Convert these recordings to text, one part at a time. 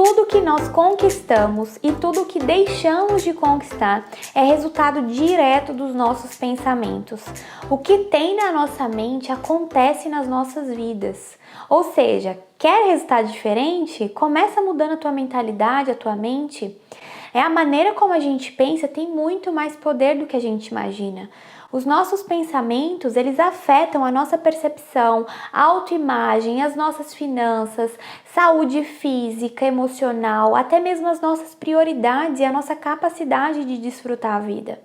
Tudo que nós conquistamos e tudo que deixamos de conquistar é resultado direto dos nossos pensamentos. O que tem na nossa mente acontece nas nossas vidas. Ou seja, quer resultado diferente? Começa mudando a tua mentalidade, a tua mente. A maneira como a gente pensa tem muito mais poder do que a gente imagina. Os nossos pensamentos, eles afetam a nossa percepção, a autoimagem, as nossas finanças, saúde física, emocional, até mesmo as nossas prioridades e a nossa capacidade de desfrutar a vida.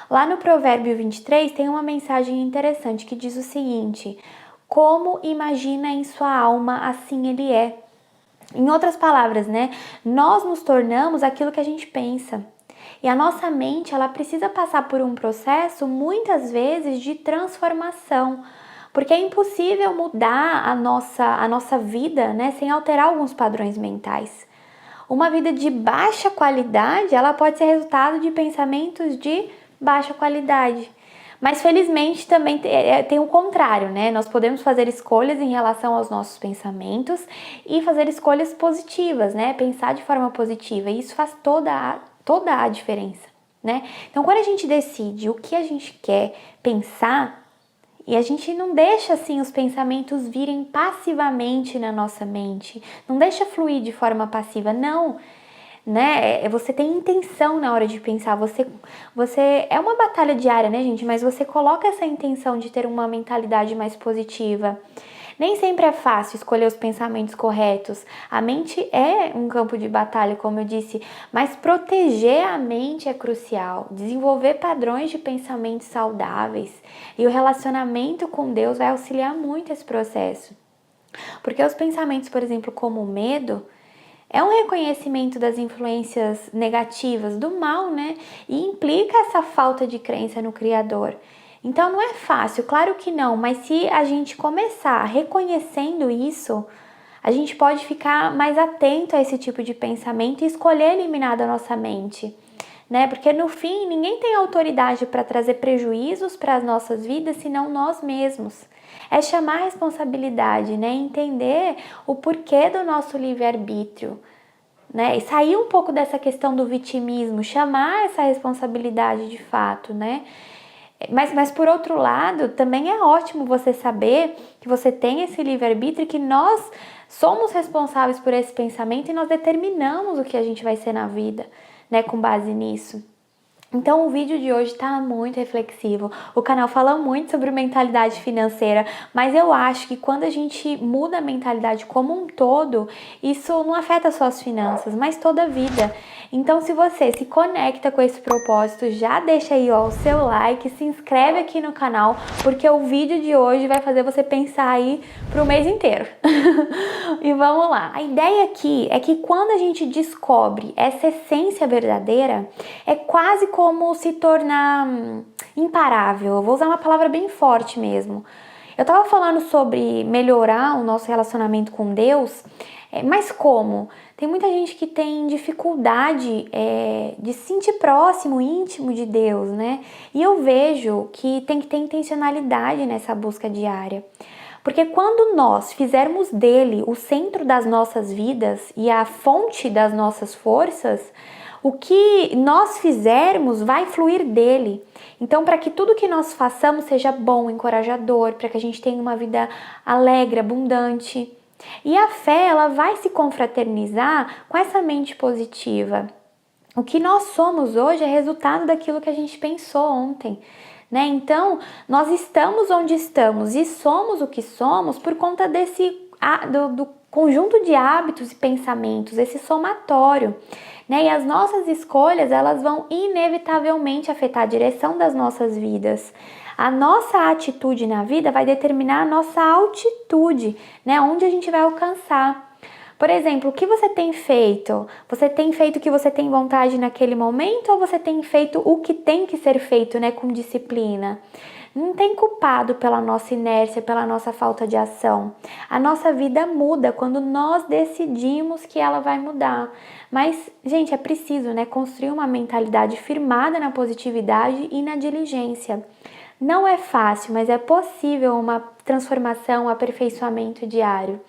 Lá no Provérbio 23 tem uma mensagem interessante que diz o seguinte: como imagina em sua alma, assim ele é. Em outras palavras, nós nos tornamos aquilo que a gente pensa. E a nossa mente, ela precisa passar por um processo, muitas vezes, de transformação. Porque é impossível mudar a nossa vida, sem alterar alguns padrões mentais. Uma vida de baixa qualidade, ela pode ser resultado de pensamentos de baixa qualidade. Mas felizmente também tem o contrário, Nós podemos fazer escolhas em relação aos nossos pensamentos e fazer escolhas positivas, Pensar de forma positiva. E isso faz toda a diferença, Então, quando a gente decide o que a gente quer pensar, e a gente não deixa assim os pensamentos virem passivamente na nossa mente, não deixa fluir de forma passiva, não. Você tem intenção na hora de pensar, você é uma batalha diária, gente? Mas você coloca essa intenção de ter uma mentalidade mais positiva. Nem sempre é fácil escolher os pensamentos corretos. A mente é um campo de batalha, como eu disse, mas proteger a mente é crucial. Desenvolver padrões de pensamentos saudáveis e o relacionamento com Deus vai auxiliar muito esse processo. Porque os pensamentos, por exemplo, como o medo, é um reconhecimento das influências negativas, do mal, E implica essa falta de crença no Criador. Então não é fácil, claro que não, mas se a gente começar reconhecendo isso, a gente pode ficar mais atento a esse tipo de pensamento e escolher eliminar da nossa mente. Porque no fim, ninguém tem autoridade para trazer prejuízos para as nossas vidas, senão nós mesmos. É chamar a responsabilidade, entender o porquê do nosso livre-arbítrio, E sair um pouco dessa questão do vitimismo, chamar essa responsabilidade de fato, Mas por outro lado, também é ótimo você saber que você tem esse livre-arbítrio e que nós somos responsáveis por esse pensamento e nós determinamos o que a gente vai ser na vida, com base nisso. Então o vídeo de hoje está muito reflexivo, o canal fala muito sobre mentalidade financeira, mas eu acho que quando a gente muda a mentalidade como um todo, isso não afeta só as finanças, mas toda a vida. Então se você se conecta com esse propósito, já deixa aí o seu like, se inscreve aqui no canal, porque o vídeo de hoje vai fazer você pensar aí pro mês inteiro. E vamos lá, a ideia aqui é que quando a gente descobre essa essência verdadeira, é quase como se tornar imparável. Eu vou usar uma palavra bem forte mesmo. Eu tava falando sobre melhorar o nosso relacionamento com Deus, mas como? Tem muita gente que tem dificuldade de se sentir próximo, íntimo de Deus, E eu vejo que tem que ter intencionalidade nessa busca diária. Porque quando nós fizermos dele o centro das nossas vidas e a fonte das nossas forças, o que nós fizermos vai fluir dele. Então, para que tudo que nós façamos seja bom, encorajador, para que a gente tenha uma vida alegre, abundante. E a fé, ela vai se confraternizar com essa mente positiva. O que nós somos hoje é resultado daquilo que a gente pensou ontem. Então, nós estamos onde estamos e somos o que somos por conta do conjunto de hábitos e pensamentos, esse somatório. E as nossas escolhas, elas vão inevitavelmente afetar a direção das nossas vidas. A nossa atitude na vida vai determinar a nossa altitude, onde a gente vai alcançar. Por exemplo, o que você tem feito? Você tem feito o que você tem vontade naquele momento ou você tem feito o que tem que ser feito, com disciplina? Não tem culpado pela nossa inércia, pela nossa falta de ação. A nossa vida muda quando nós decidimos que ela vai mudar. Mas, gente, é preciso, construir uma mentalidade firmada na positividade e na diligência. Não é fácil, mas é possível uma transformação, um aperfeiçoamento diário.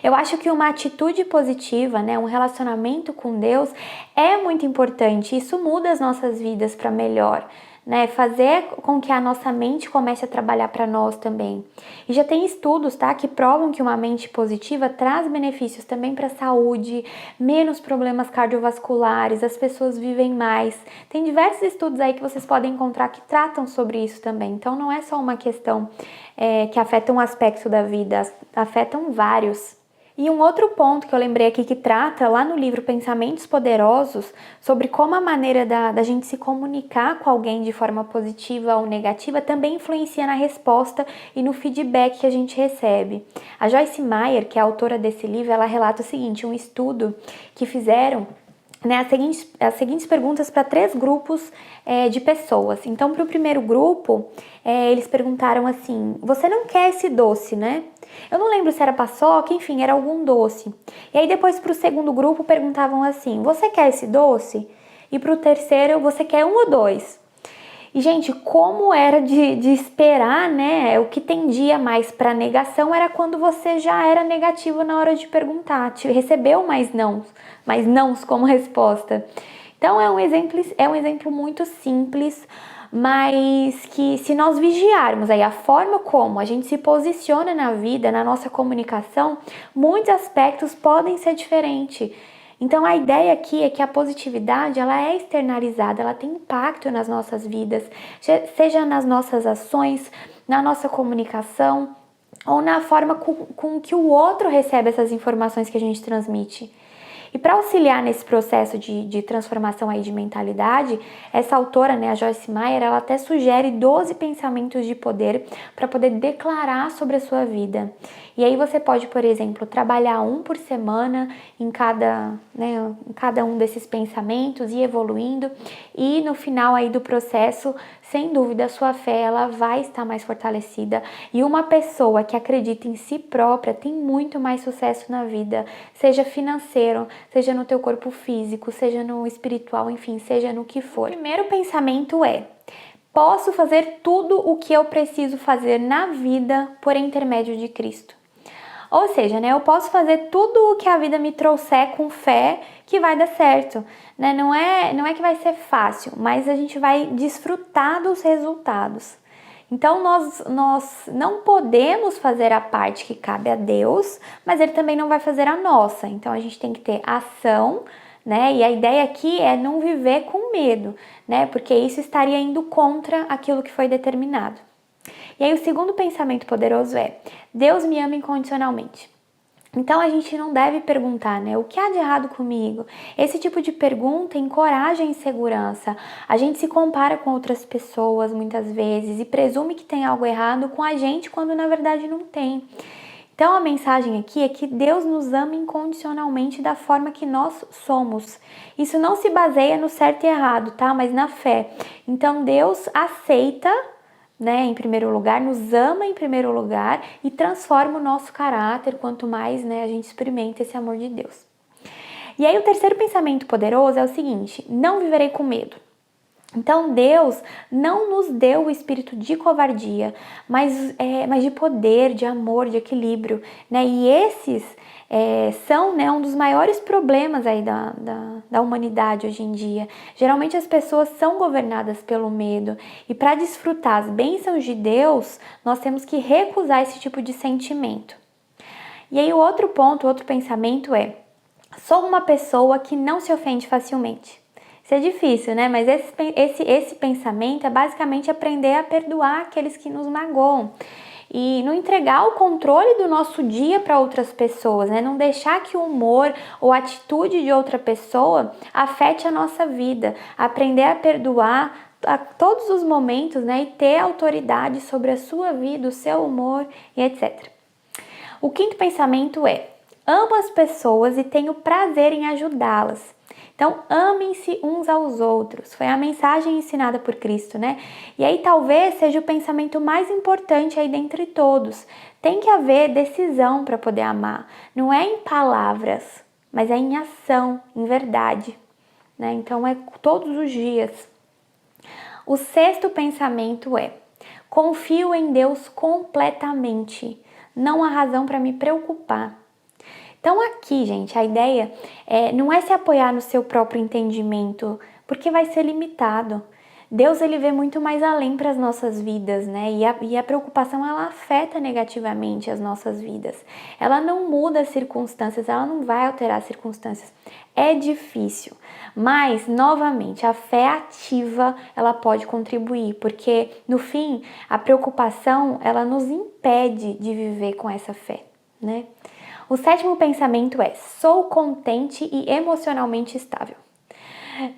Eu acho que uma atitude positiva, né, um relacionamento com Deus é muito importante. Isso muda as nossas vidas para melhor, né? Fazer com que a nossa mente comece a trabalhar para nós também. E já tem estudos, tá, que provam que uma mente positiva traz benefícios também para a saúde, menos problemas cardiovasculares, as pessoas vivem mais. Tem diversos estudos aí que vocês podem encontrar que tratam sobre isso também. Então não é só uma questão que afeta um aspecto da vida, afetam vários. E um outro ponto que eu lembrei aqui que trata lá no livro Pensamentos Poderosos sobre como a maneira da gente se comunicar com alguém de forma positiva ou negativa também influencia na resposta e no feedback que a gente recebe. A Joyce Meyer, que é a autora desse livro, ela relata o seguinte, um estudo que fizeram, né, as seguintes perguntas para 3 grupos de pessoas. Então, para o primeiro grupo, eles perguntaram assim, você não quer esse doce, né? Eu não lembro se era paçoca, enfim, era algum doce. E aí depois para o segundo grupo perguntavam assim, você quer esse doce? E para o terceiro, você quer 1 ou 2? E, gente, como era de esperar, né? O que tendia mais para negação era quando você já era negativo na hora de perguntar, recebeu mais nãos como resposta. Então é um exemplo muito simples, mas que se nós vigiarmos aí a forma como a gente se posiciona na vida, na nossa comunicação, muitos aspectos podem ser diferentes. Então a ideia aqui é que a positividade ela é externalizada, ela tem impacto nas nossas vidas, seja nas nossas ações, na nossa comunicação ou na forma com que o outro recebe essas informações que a gente transmite. E para auxiliar nesse processo de transformação aí de mentalidade, essa autora, né, a Joyce Meyer, ela até sugere 12 pensamentos de poder para poder declarar sobre a sua vida. E aí você pode, por exemplo, trabalhar um por semana em cada um desses pensamentos e evoluindo. E no final aí do processo, sem dúvida, a sua fé ela vai estar mais fortalecida. E uma pessoa que acredita em si própria tem muito mais sucesso na vida, seja financeiro, seja no teu corpo físico, seja no espiritual, enfim, seja no que for. O primeiro pensamento é: posso fazer tudo o que eu preciso fazer na vida por intermédio de Cristo. Ou seja, né, eu posso fazer tudo o que a vida me trouxer com fé que vai dar certo, né? Não é que vai ser fácil, mas a gente vai desfrutar dos resultados. Então nós não podemos fazer a parte que cabe a Deus, mas Ele também não vai fazer a nossa. Então a gente tem que ter ação, né? E a ideia aqui é não viver com medo, né? Porque isso estaria indo contra aquilo que foi determinado. E aí o segundo pensamento poderoso é: Deus me ama incondicionalmente. Então a gente não deve perguntar, né? O que há de errado comigo? Esse tipo de pergunta encoraja a insegurança. A gente se compara com outras pessoas muitas vezes e presume que tem algo errado com a gente quando na verdade não tem. Então a mensagem aqui é que Deus nos ama incondicionalmente da forma que nós somos. Isso não se baseia no certo e errado, tá? Mas na fé. Então Deus aceita, né, em primeiro lugar, nos ama em primeiro lugar e transforma o nosso caráter quanto mais, né, a gente experimenta esse amor de Deus. E aí o terceiro pensamento poderoso é o seguinte: não viverei com medo. Então Deus não nos deu o espírito de covardia, mas de poder, de amor, de equilíbrio, né? E esses são, né, um dos maiores problemas aí da humanidade hoje em dia. Geralmente as pessoas são governadas pelo medo e para desfrutar as bênçãos de Deus, nós temos que recusar esse tipo de sentimento. E aí o outro ponto, o outro pensamento é: sou uma pessoa que não se ofende facilmente. Isso é difícil, né? Mas esse pensamento é basicamente aprender a perdoar aqueles que nos magoam e não entregar o controle do nosso dia para outras pessoas, né? Não deixar que o humor ou a atitude de outra pessoa afete a nossa vida. Aprender a perdoar a todos os momentos, né? E ter autoridade sobre a sua vida, o seu humor e etc. O quinto pensamento é: amo as pessoas e tenho prazer em ajudá-las. Então, amem-se uns aos outros. Foi a mensagem ensinada por Cristo, né? E aí talvez seja o pensamento mais importante aí dentre todos. Tem que haver decisão para poder amar. Não é em palavras, mas é em ação, em verdade, né? Então é todos os dias. O sexto pensamento é: confio em Deus completamente. Não há razão para me preocupar. Então aqui, gente, a ideia não é se apoiar no seu próprio entendimento, porque vai ser limitado. Deus, ele vê muito mais além para as nossas vidas, né? E a preocupação, ela afeta negativamente as nossas vidas. Ela não muda as circunstâncias, ela não vai alterar as circunstâncias. É difícil, mas, novamente, a fé ativa, ela pode contribuir, porque, no fim, a preocupação, ela nos impede de viver com essa fé, né? O 7º pensamento é: sou contente e emocionalmente estável.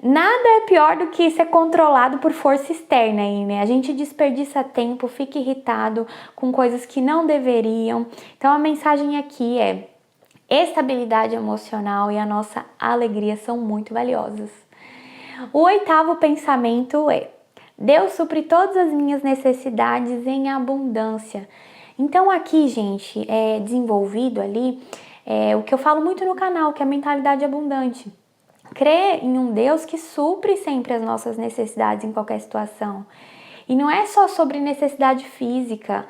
Nada é pior do que ser controlado por força externa aí, né? A gente desperdiça tempo, fica irritado com coisas que não deveriam. Então a mensagem aqui é: estabilidade emocional e a nossa alegria são muito valiosas. O 8º pensamento é: Deus supre todas as minhas necessidades em abundância. Então aqui, gente, é desenvolvido ali o que eu falo muito no canal, que é a mentalidade abundante. Crer em um Deus que supre sempre as nossas necessidades em qualquer situação. E não é só sobre necessidade física,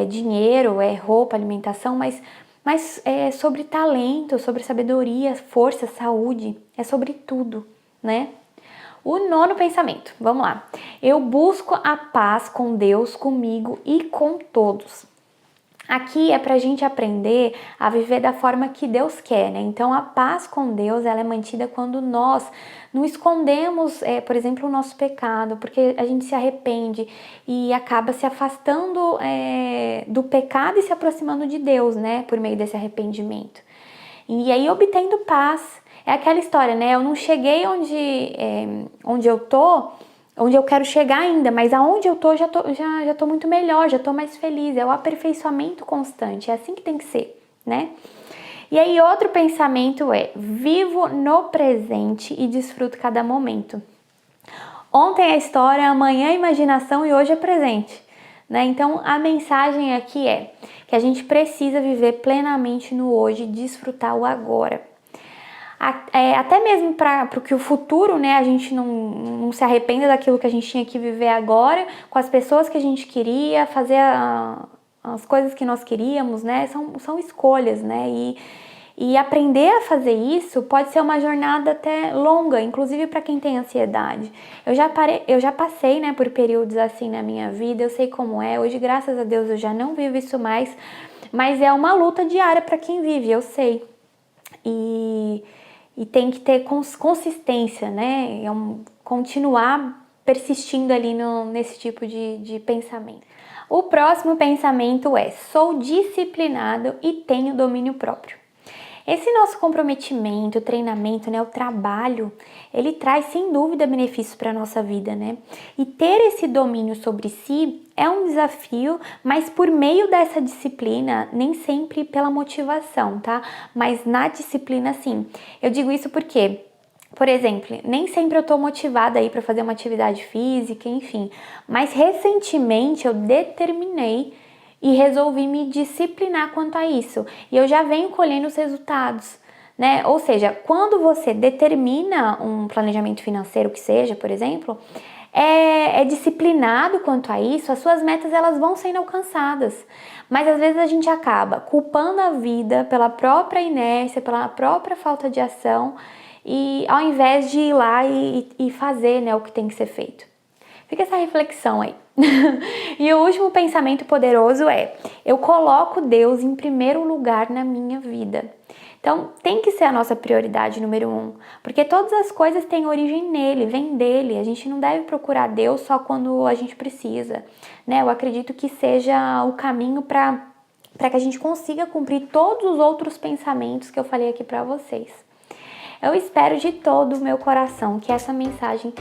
dinheiro, roupa, alimentação, mas é sobre talento, sobre sabedoria, força, saúde, é sobre tudo, né? O 9º pensamento, vamos lá. Eu busco a paz com Deus, comigo e com todos. Aqui é pra gente aprender a viver da forma que Deus quer, né? Então a paz com Deus, ela é mantida quando nós não escondemos, por exemplo, o nosso pecado, porque a gente se arrepende e acaba se afastando do pecado e se aproximando de Deus, né? Por meio desse arrependimento. E aí obtendo paz. É aquela história, né? Eu não cheguei onde eu tô, onde eu quero chegar ainda, mas aonde eu tô, já tô muito melhor, já tô mais feliz. É o aperfeiçoamento constante, é assim que tem que ser, né? E aí outro pensamento é: vivo no presente e desfruto cada momento. Ontem é história, amanhã é imaginação e hoje é presente, né? Então a mensagem aqui é que a gente precisa viver plenamente no hoje, desfrutar o agora. Até mesmo para que o futuro, né, a gente não se arrependa daquilo que a gente tinha que viver agora, com as pessoas que a gente queria, fazer as coisas que nós queríamos, né, são escolhas, né, e aprender a fazer isso pode ser uma jornada até longa, inclusive para quem tem ansiedade. Eu já passei, né, por períodos assim na minha vida, eu sei como é, hoje graças a Deus eu já não vivo isso mais, mas é uma luta diária para quem vive, eu sei. E tem que ter consistência, né? Continuar persistindo ali nesse tipo de pensamento. O próximo pensamento é: sou disciplinado e tenho domínio próprio. Esse nosso comprometimento, o treinamento, né, o trabalho, ele traz sem dúvida benefícios para a nossa vida, né? E ter esse domínio sobre si é um desafio, mas por meio dessa disciplina, nem sempre pela motivação, tá? Mas na disciplina, sim. Eu digo isso porque, por exemplo, nem sempre eu tô motivada aí para fazer uma atividade física, enfim. Mas recentemente eu determinei e resolvi me disciplinar quanto a isso. E eu já venho colhendo os resultados, né? Ou seja, quando você determina um planejamento financeiro que seja, por exemplo, é disciplinado quanto a isso, as suas metas elas vão sendo alcançadas. Mas às vezes a gente acaba culpando a vida pela própria inércia, pela própria falta de ação, e ao invés de ir lá e fazer, né, o que tem que ser feito. Fica essa reflexão aí. E o último pensamento poderoso é: eu coloco Deus em primeiro lugar na minha vida. Então, tem que ser a nossa prioridade número 1, porque todas as coisas têm origem nele, vem dele. A gente não deve procurar Deus só quando a gente precisa, né? Eu acredito que seja o caminho para que a gente consiga cumprir todos os outros pensamentos que eu falei aqui para vocês. Eu espero de todo o meu coração que essa mensagem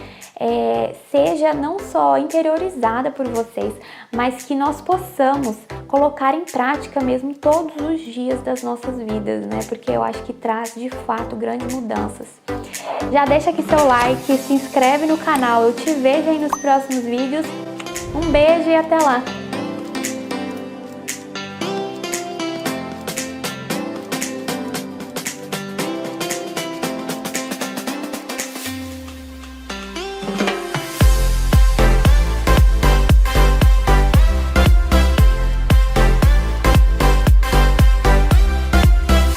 seja não só interiorizada por vocês, mas que nós possamos colocar em prática mesmo todos os dias das nossas vidas, né? Porque eu acho que traz de fato grandes mudanças. Já deixa aqui seu like, se inscreve no canal. Eu te vejo aí nos próximos vídeos. Um beijo e até lá!